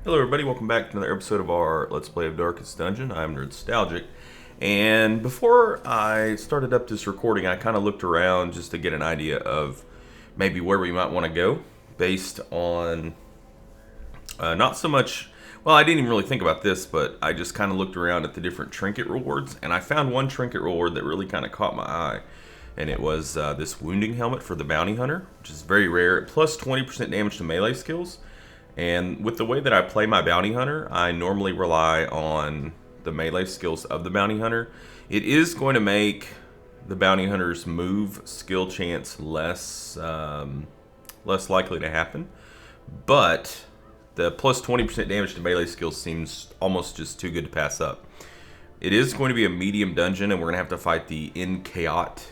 Hello everybody, welcome back to another episode of our Let's Play of Darkest Dungeon. I'm Nerdstalgic. And before I started up this recording, I kind of looked around just to get an idea of maybe where we might want to go based on not so much, well, I didn't even really think about this, but I just kind of looked around at the different trinket rewards, and I found one trinket reward that really kind of caught my eye. And it was this wounding helmet for the bounty hunter, which is very rare, plus 20% damage to melee skills. And with the way that I play my bounty hunter, I normally rely on the melee skills of the bounty hunter. It is going to make the bounty hunter's move skill chance less likely to happen, but the plus 20% damage to melee skills seems almost just too good to pass up. It is going to be a medium dungeon, and we're going to have to fight the Inchaote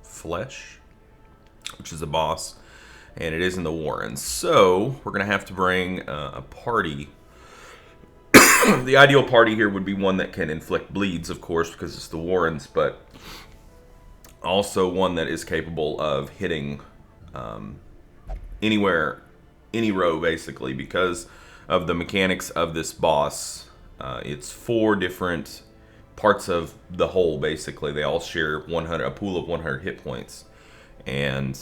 Flesh, which is a boss, and it is in the Warren. So we're going to have to bring a party. The ideal party here would be one that can inflict bleeds, of course, because it's the Warrens, but also one that is capable of hitting anywhere, any row, basically, because of the mechanics of this boss. It's 4 different parts of the whole, basically. They all share a pool of 100 hit points. And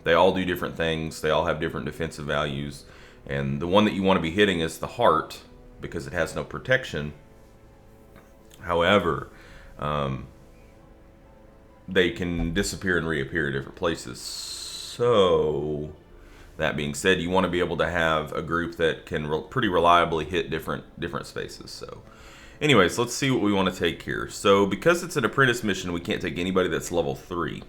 they all do different things. They all have different defensive values. And the one that you want to be hitting is the heart, because it has no protection. However, they can disappear and reappear at different places. So, that being said, you want to be able to have a group that can pretty reliably hit different spaces. So, anyways, let's see what we want to take here. So, because it's an apprentice mission, we can't take anybody that's level 3.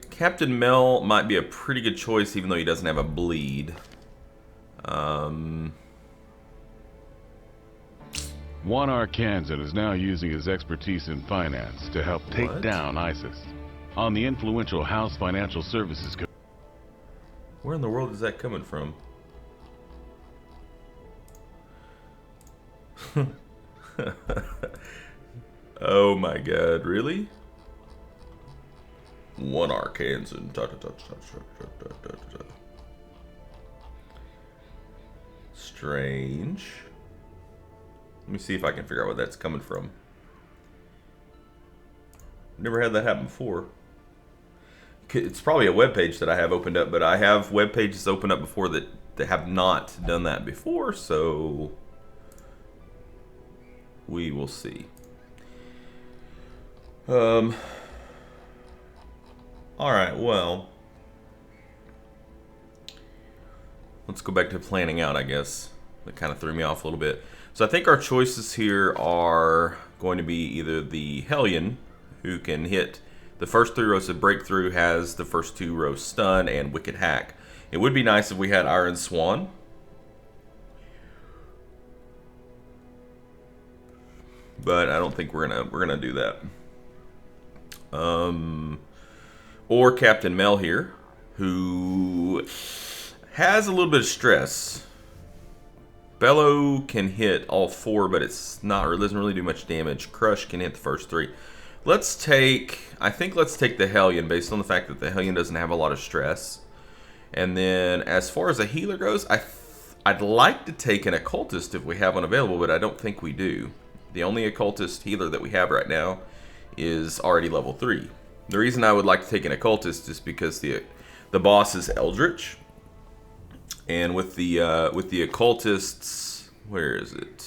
Captain Mel might be a pretty good choice, even though he doesn't have a bleed. One Arkansan is now using his expertise in finance to help take down ISIS. On the influential House Financial Services Where in the world is that coming from? Oh my god, really? One Arkansan. Strange. Let me see if I can figure out where that's coming from. Never had that happen before. It's probably a web page that I have opened up, but I have web pages opened up before that have not done that before, so we will see. Alright, well, let's go back to planning out, I guess. That kind of threw me off a little bit. So I think our choices here are going to be either the Hellion, who can hit the first 3 rows of Breakthrough, has the first 2 rows Stun, and Wicked Hack. It would be nice if we had Iron Swan. But I don't think we're gonna do that. Or Captain Mel here, who has a little bit of stress. Bellow can hit all 4, but it doesn't really do much damage. Crush can hit the first 3. I think let's take the Hellion, based on the fact that the Hellion doesn't have a lot of stress. And then as far as a healer goes, I'd like to take an Occultist if we have one available, but I don't think we do. The only Occultist healer that we have right now is already level 3. The reason I would like to take an Occultist is because the boss is Eldritch. And with the Occultists, where is it?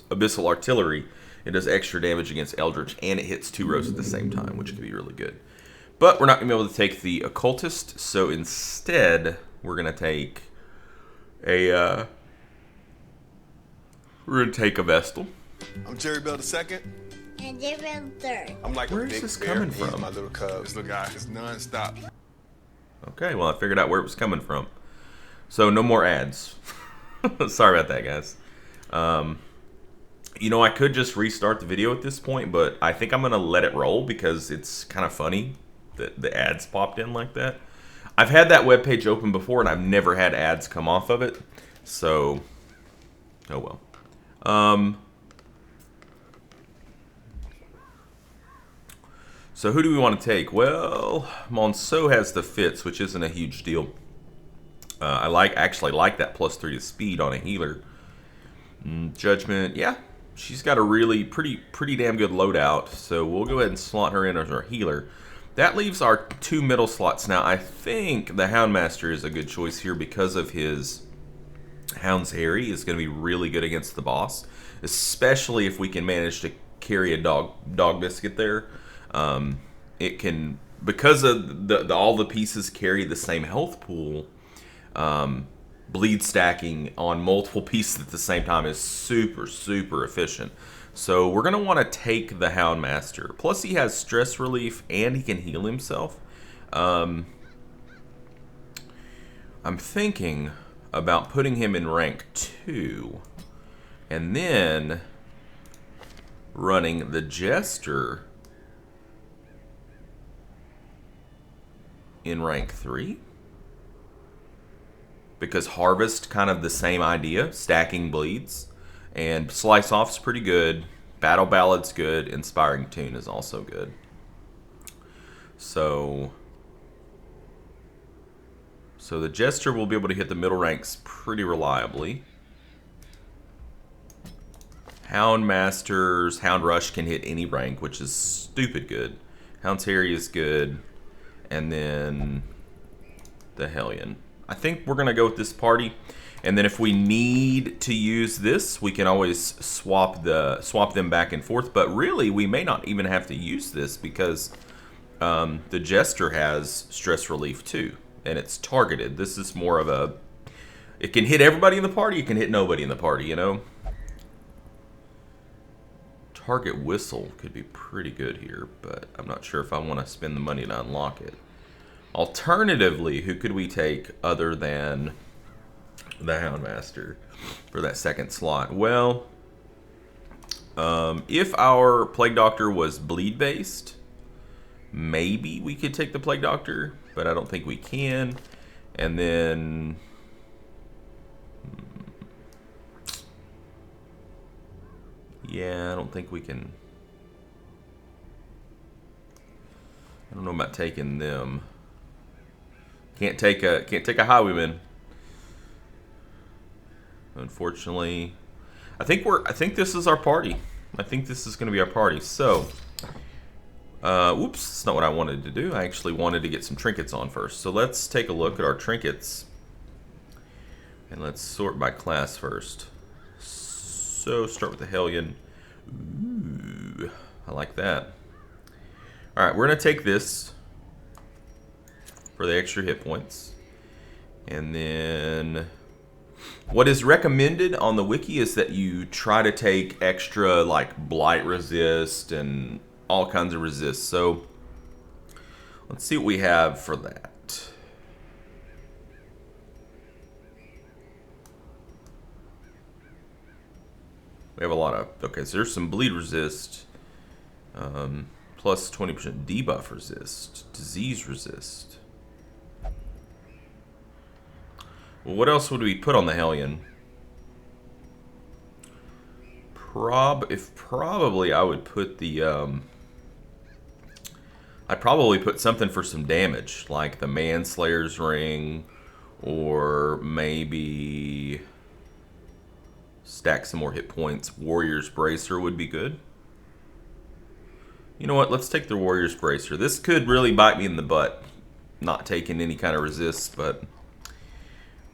Abyssal Artillery, it does extra damage against Eldritch, and it hits 2 rows at the same time, which can be really good. But we're not going to be able to take the Occultist, so instead, we're going to take a Vestal. I'm Jerry Bell II. And Jerry Bell III. I'm like Where a is big this bear. coming He's from? my little cub. This little guy is non-stop. Okay, well, I figured out where it was coming from. So, no more ads. Sorry about that, guys. You know, I could just restart the video at this point, but I think I'm going to let it roll because it's kind of funny that the ads popped in like that. I've had that webpage open before, and I've never had ads come off of it. So, oh well. So who do we want to take? Well, Monceau has the fits, which isn't a huge deal. I actually like that +3 to speed on a healer. Judgment, yeah, she's got a really pretty damn good loadout. So we'll go ahead and slot her in as our healer. That leaves our 2 middle slots. Now I think the Houndmaster is a good choice here because of his Hound's Harry is going to be really good against the boss, especially if we can manage to carry a dog biscuit there. It can, because of all the pieces carry the same health pool. Bleed stacking on multiple pieces at the same time is super efficient. So we're going to want to take the Houndmaster. Plus he has stress relief and he can heal himself. I'm thinking about putting him in rank 2 and then running the Jester in rank 3. Because Harvest, kind of the same idea, stacking bleeds. And Slice Off's pretty good. Battle Ballad's good. Inspiring Tune is also good. So the Jester will be able to hit the middle ranks pretty reliably. Houndmaster's Hound Rush can hit any rank, which is stupid good. Hound's Harry is good. And then the Hellion. I think we're going to go with this party. And then if we need to use this, we can always swap them back and forth. But really, we may not even have to use this because the Jester has stress relief too. And it's targeted. This is more of a... It can hit everybody in the party. It can hit nobody in the party, you know? Target Whistle could be pretty good here. But I'm not sure if I want to spend the money to unlock it. Alternatively, who could we take other than the Houndmaster for that second slot? Well, if our Plague Doctor was bleed based, maybe we could take the Plague Doctor, but I don't think we can. And then yeah, I don't think we can. I don't know about taking them. Can't take a Highwayman. Unfortunately, I think this is our party. I think this is going to be our party. So, whoops, that's not what I wanted to do. I actually wanted to get some trinkets on first. So let's take a look at our trinkets, and let's sort by class first. So start with the Hellion. Ooh, I like that. All right, we're going to take this for the extra hit points. And then what is recommended on the wiki is that you try to take extra like blight resist and all kinds of resist. So let's see what we have for that. We have a lot of, okay, so there's some bleed resist, plus 20% debuff resist, disease resist. Well, what else would we put on the Hellion? Probably I would put the I'd probably put something for some damage, like the Manslayer's Ring, or maybe stack some more hit points. Warrior's Bracer would be good. You know what? Let's take the Warrior's Bracer. This could really bite me in the butt, not taking any kind of resist, but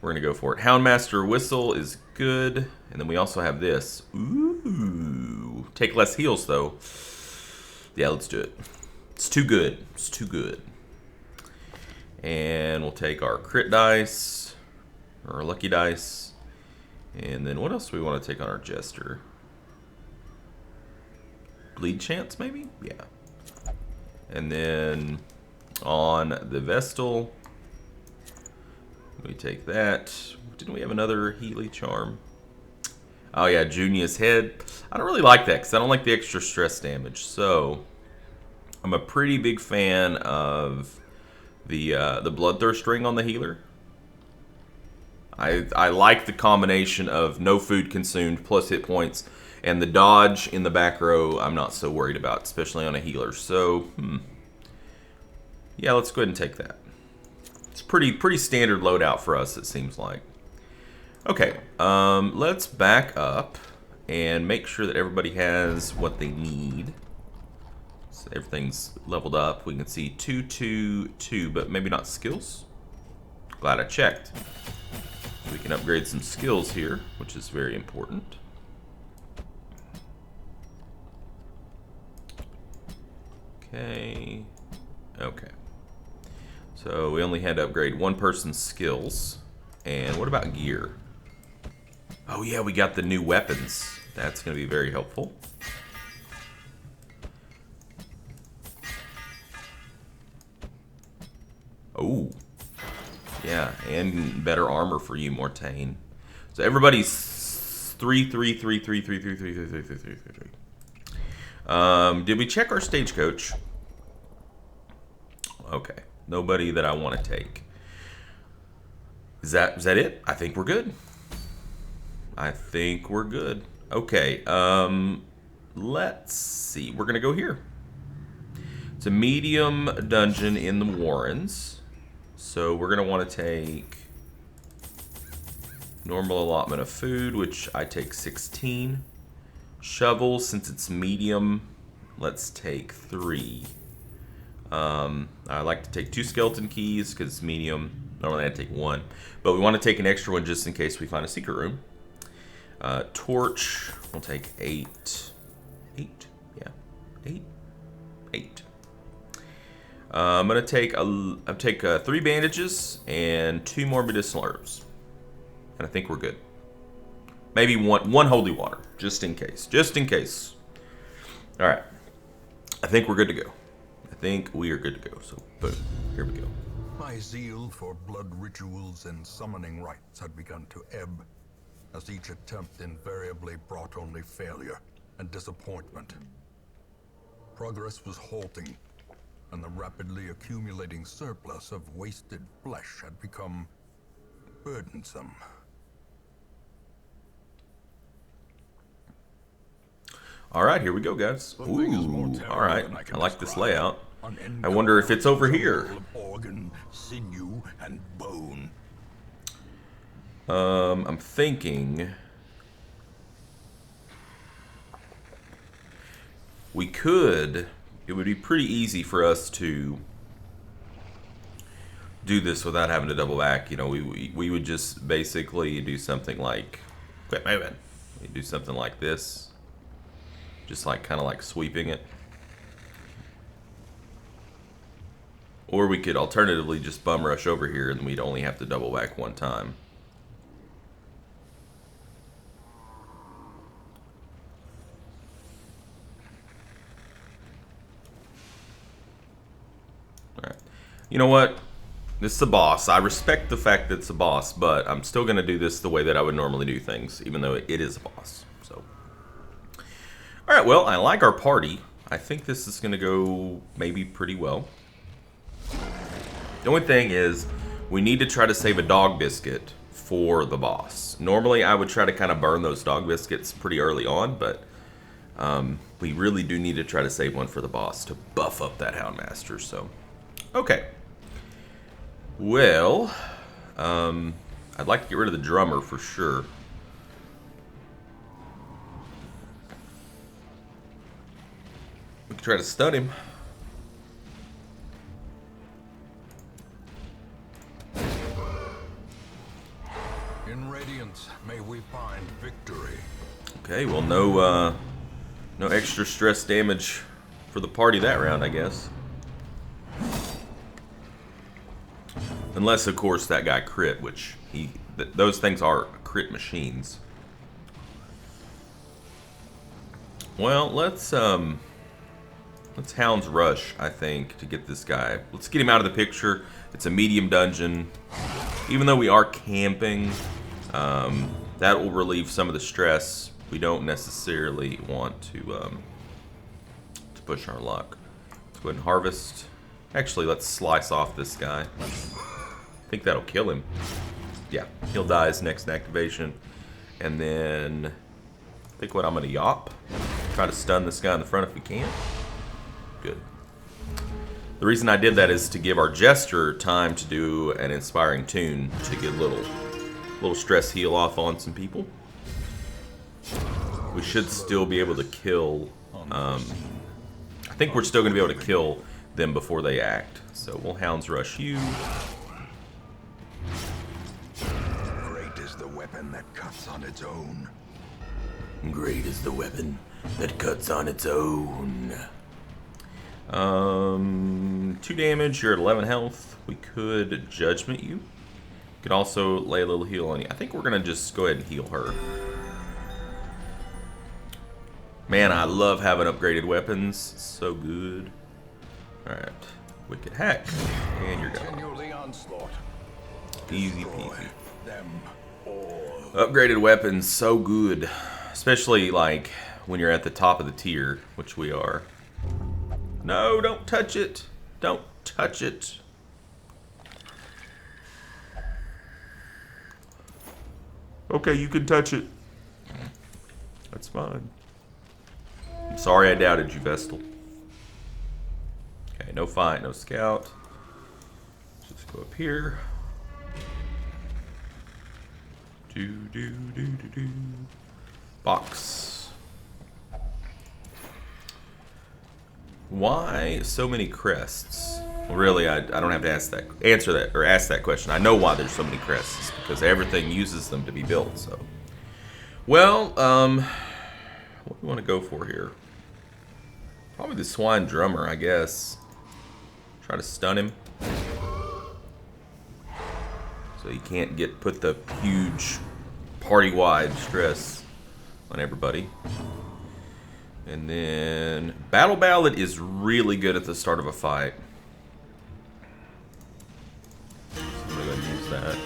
we're going to go for it. Houndmaster Whistle is good. And then we also have this. Ooh. Take less heals, though. Yeah, let's do it. It's too good. It's too good. And we'll take our crit dice. Or our lucky dice. And then what else do we want to take on our Jester? Bleed chance, maybe? Yeah. And then on the Vestal, we take that. Didn't we have another Healy charm? Oh yeah, Junia's Head. I don't really like that because I don't like the extra stress damage. So I'm a pretty big fan of the Bloodthirst Ring on the healer. I like the combination of no food consumed plus hit points, and the dodge in the back row I'm not so worried about, especially on a healer. So Yeah, let's go ahead and take that. It's pretty standard loadout for us, it seems like. Okay, let's back up and make sure that everybody has what they need. So everything's leveled up. We can see 2, 2, 2, but maybe not skills. Glad I checked. We can upgrade some skills here, which is very important. Okay. Okay. So we only had to upgrade one person's skills. And what about gear? Oh yeah, we got the new weapons. That's going to be very helpful. Oh. Yeah, and better armor for you, Mortain. So everybody's 3, 3, 3, 3, 3, 3, 3, 3, 3, 3, 3, 3, 3. Did we check our stagecoach? Okay. Nobody that I want to take. Is that it? I think we're good. I think we're good. Okay. Let's see. We're gonna go here. It's a medium dungeon in the Warrens. So we're gonna want to take normal allotment of food, which I take 16. Shovels, since it's medium, let's take 3. I like to take 2 skeleton keys because it's medium. Normally I take 1, but we want to take an extra one just in case we find a secret room. Torch, we'll take 8. 8? Yeah, 8. 8. I'm gonna take 3 bandages and 2 more medicinal herbs, and I think we're good. Maybe one holy water, just in case. Just in case. All right, I think we're good to go. I think we are good to go. So, boom, here we go. My zeal for blood rituals and summoning rites had begun to ebb, as each attempt invariably brought only failure and disappointment. Progress was halting, and the rapidly accumulating surplus of wasted flesh had become burdensome. All right, here we go, guys. Ooh, all right. I like this layout. I wonder if it's over here. Organ, sinew, and bone. I'm thinking we could. It would be pretty easy for us to do this without having to double back. You know, we would just basically do something like, quit moving. We do something like this, just like kind of like sweeping it. Or we could alternatively just bum rush over here and we'd only have to double back one time. Alright. You know what? This is a boss. I respect the fact that it's a boss, but I'm still going to do this the way that I would normally do things, even though it is a boss. So, alright, well, I like our party. I think this is going to go maybe pretty well. The only thing is, we need to try to save a dog biscuit for the boss. Normally, I would try to kind of burn those dog biscuits pretty early on, but we really do need to try to save one for the boss to buff up that Houndmaster. So, okay. Well, I'd like to get rid of the drummer for sure. We can try to stun him. In Radiance, may we find victory. Okay, well, no extra stress damage for the party that round, I guess. Unless, of course, that guy crit, which those things are crit machines. Well, let's Hound's Rush, I think, to get this guy. Let's get him out of the picture. It's a medium dungeon. Even though we are camping, that will relieve some of the stress. We don't necessarily want to push our luck. Let's go ahead and harvest. Actually, let's slice off this guy. I think that'll kill him. Yeah, he'll die his next activation. And then, I think what I'm going to yop. Try to stun this guy in the front if we can. Good. The reason I did that is to give our jester time to do an inspiring tune to get a little stress heal off on some people. We should still be able to kill. I think we're still going to be able to kill them before they act. So we'll Hounds Rush you. Great is the weapon that cuts on its own. Great is the weapon that cuts on its own. 2 damage, you're at 11 health. We could Judgment you. Could also lay a little heal on you. I think we're gonna just go ahead and heal her. Man, I love having upgraded weapons. It's so good. Alright. Wicked Hack. And you're gone. Easy peasy. Upgraded weapons, so good. Especially like when you're at the top of the tier, which we are. No, don't touch it. Don't touch it. Okay, you can touch it. That's fine. I'm sorry I doubted you, Vestal. Okay, no fight, no scout. Let's just go up here. Do. Box. Why so many crests? Well, really, I don't have to ask that question. I know why there's so many crests, because everything uses them to be built. So, well, what do we want to go for here? Probably the Swine Drummer, I guess. Try to stun him, so he can't put the huge party-wide stress on everybody. And then Battle Ballad is really good at the start of a fight. So I'm going to use that.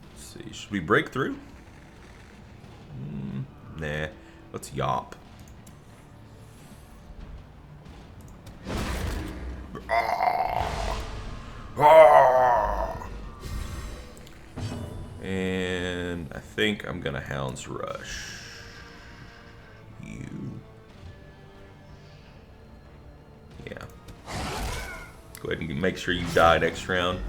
Let's see. Should we break through? Nah. Let's yop. And I think I'm gonna Hounds Rush you. Yeah. Go ahead and make sure you die next round.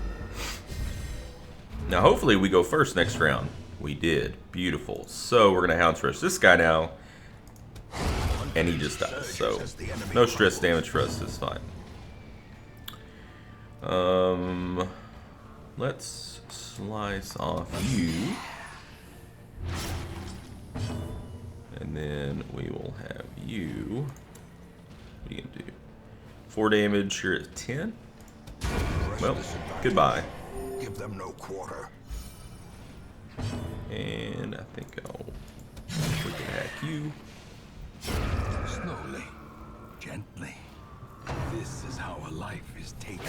Now hopefully we go first next round. We did. Beautiful. So we're gonna Hounds Rush this guy now. And he just dies. So no stress damage for us this time. Let's slice off you. And then we will have you. What are you gonna do? 4 damage, you're at 10? Well, goodbye. Give them no quarter. And I think we can hack you. Slowly, gently. This is how a life is taken.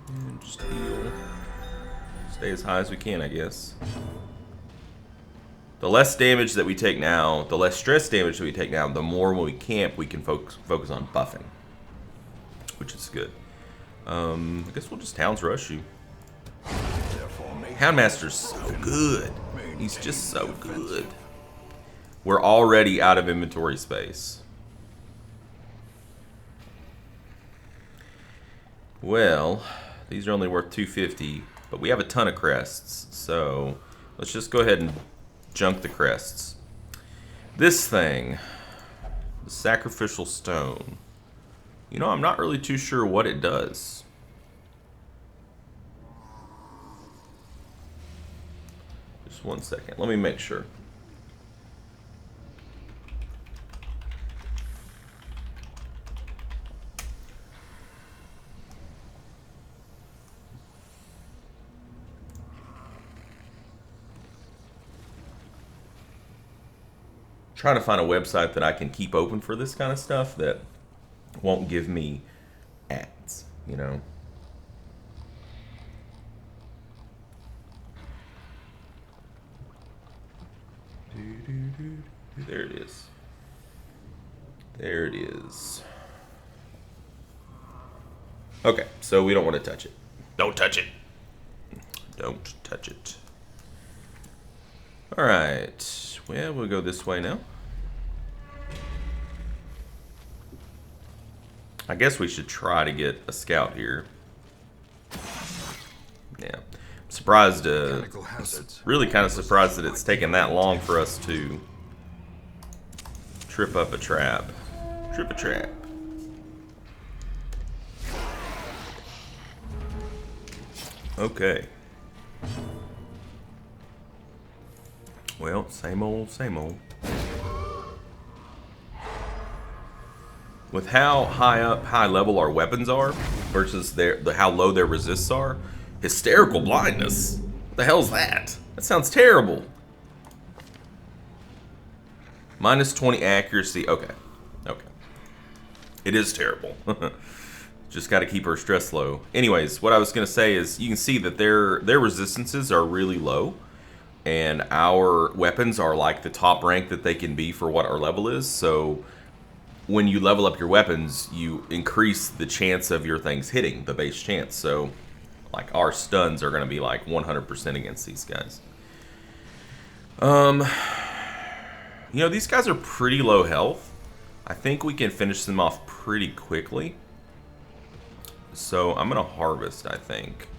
And just heal. Stay as high as we can, I guess. The less damage that we take now, the less stress damage that we take now, the more when we camp we can focus on buffing, which is good. I guess we'll just Hounds Rush you. Houndmaster's so good. He's just so good. We're already out of inventory space. Well, these are only worth 250, but we have a ton of crests, so let's just go ahead and junk the crests. This thing, the Sacrificial Stone. You know, I'm not really too sure what it does. Just 1 second. Let me make sure. Trying to find a website that I can keep open for this kind of stuff that won't give me ads, you know. There it is. There it is. Okay, so we don't want to touch it. Don't touch it. Don't touch it. Alright. Well, we'll go this way now. I guess we should try to get a scout here. Yeah. I'm surprised, really kind of surprised that it's taken that long for us to trip up a trap. Trip a trap. Okay. Well, same old, same old. With how high level our weapons are versus how low their resists are, hysterical blindness. What the hell's that? That sounds terrible. Minus 20 accuracy. Okay. Okay. It is terrible. Just got to keep our stress low. Anyways, what I was going to say is you can see that their resistances are really low. And our weapons are like the top rank that they can be for what our level is. So when you level up your weapons, you increase the chance of your things hitting, the base chance. So like our stuns are going to be like 100% against these guys. You know, these guys are pretty low health. I think we can finish them off pretty quickly. So I'm going to harvest, I think.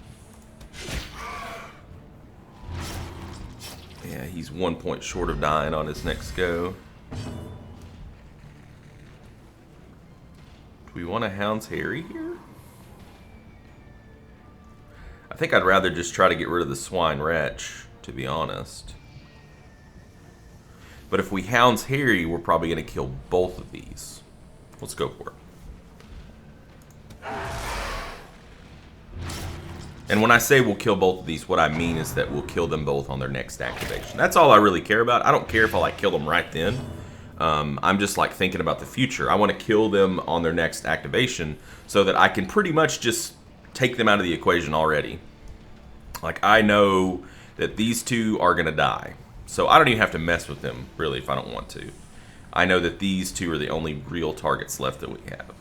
Yeah, he's 1 point short of dying on his next go. Do we want a Hound's Harry here? I think I'd rather just try to get rid of the Swine Wretch, to be honest. But if we Hound's Harry, we're probably going to kill both of these. Let's go for it. And when I say we'll kill both of these, what I mean is that we'll kill them both on their next activation. That's all I really care about. I don't care if I like kill them right then. I'm just like thinking about the future. I want to kill them on their next activation so that I can pretty much just take them out of the equation already. Like I know that these two are going to die. So I don't even have to mess with them really if I don't want to. I know that these two are the only real targets left that we have.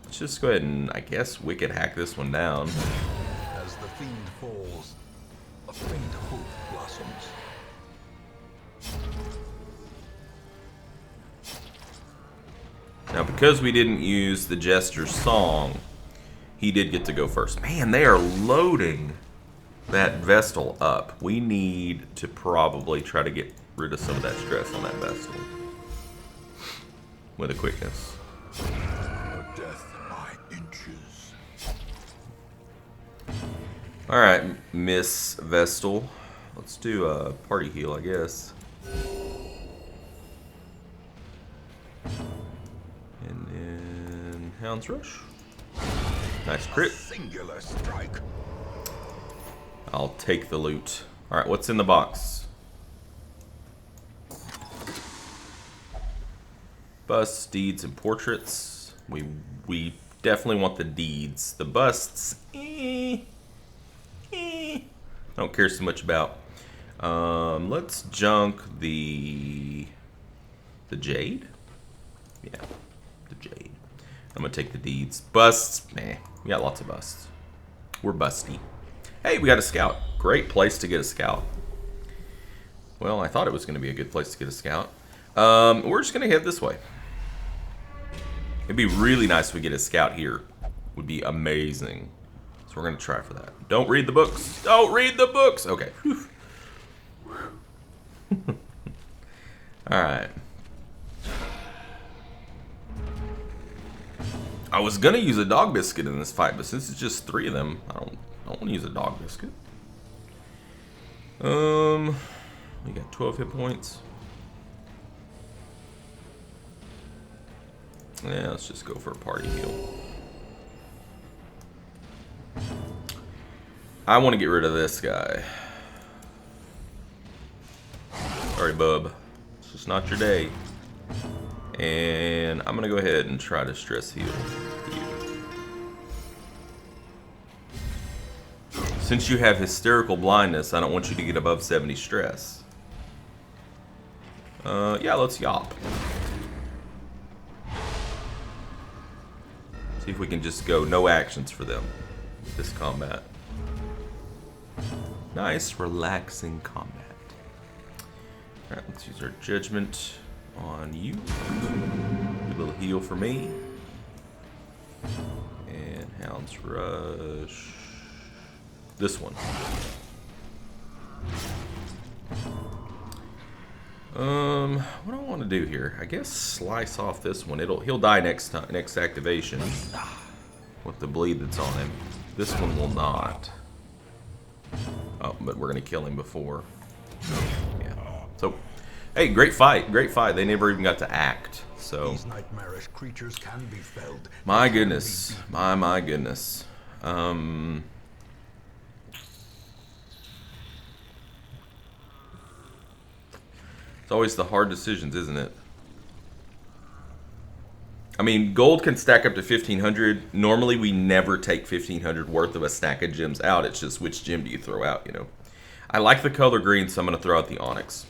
Let's just go ahead and, I guess, Wicked hack this one down. As the fiend falls, a faint hope blossoms. Now, because we didn't use the Jester's Song, he did get to go first. Man, they are loading that Vestal up. We need to probably try to get rid of some of that stress on that Vestal with a quickness. Death by inches. Alright, Miss Vestal. Let's do a party heal, I guess. And then Hound's Rush. Nice crit. Singular strike. I'll take the loot. Alright, what's in the box? Busts, deeds, and portraits. We definitely want the deeds. The busts, don't care so much about. Let's junk the jade. Yeah, the jade. I'm gonna take the deeds. Busts, we got lots of busts. We're busty. Hey, we got a scout. Great place to get a scout. Well, I thought it was gonna be a good place to get a scout. We're just gonna head this way. It'd be really nice if we get a scout here. Would be amazing. So we're gonna try for that. Don't read the books. Don't read the books. Okay. All right. I was gonna use a dog biscuit in this fight, but since it's just 3 of them, I don't want to use a dog biscuit. We got 12 hit points. Yeah, let's just go for a party heal. I want to get rid of this guy. Sorry, bub. It's just not your day. And I'm going to go ahead and try to stress heal you. Since you have hysterical blindness, I don't want you to get above 70 stress. Yeah, let's yop. See if we can just go no actions for them this combat. Nice, relaxing combat. Alright, let's use our judgment on you. A little heal for me. And Hound's Rush. This one. What do I want to do here? I guess slice off this one. He'll die next activation with the bleed that's on him. This one will not. Oh, but we're gonna kill him before. Yeah. So, hey, great fight, great fight. They never even got to act. So, These nightmarish creatures can be felled. my goodness, my goodness. It's always the hard decisions, isn't it? I mean, gold can stack up to 1,500. Normally, we never take 1,500 worth of a stack of gems out. It's just which gem do you throw out, you know? I like the color green, so I'm going to throw out the onyx.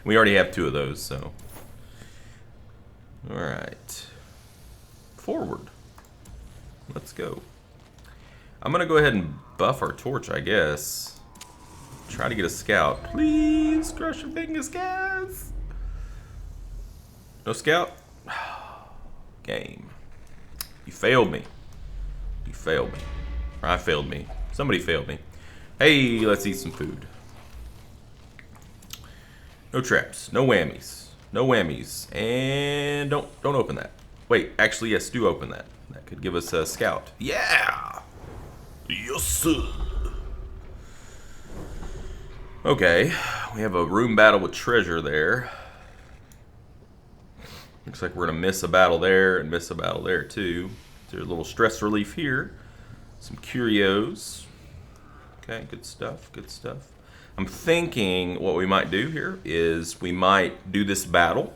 We already have 2 of those, so. Alright. Forward. Let's go. I'm going to go ahead and buff our torch, I guess. Try to get a scout. Please, crush your fingers, guys. No scout? Game. You failed me. You failed me. Or I failed me. Somebody failed me. Hey, let's eat some food. No traps. No whammies. No whammies. And don't open that. Wait, actually, yes, do open that. That could give us a scout. Yeah! Yes, sir. Okay, we have a room battle with treasure there. Looks like we're gonna miss a battle there and miss a battle there too. There's a little stress relief here. Some curios. Okay, good stuff, good stuff. I'm thinking what we might do here is we might do this battle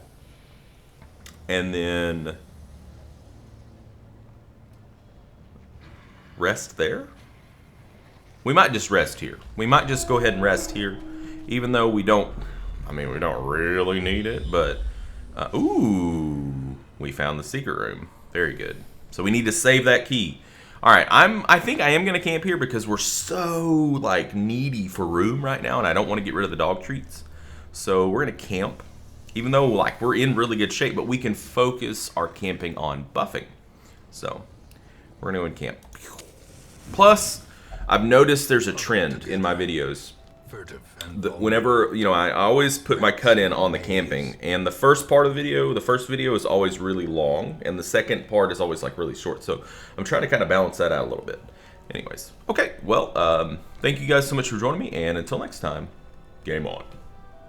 and then rest there. We might just rest here. We might just go ahead and rest here, even though we don't, I mean, we don't really need it, but, ooh, we found the secret room. Very good. So we need to save that key. All right, I think I am going to camp here because we're so, like, needy for room right now, and I don't want to get rid of the dog treats. So we're going to camp, even though, like, we're in really good shape, but we can focus our camping on buffing. So we're going to camp. Plus, I've noticed there's a trend in my videos. Whenever, you know, I always put my cut in on the camping, and the first part of the video, is always really long, and the second part is always like really short. So I'm trying to kind of balance that out a little bit. Anyways, okay, well, thank you guys so much for joining me, and until next time, game on.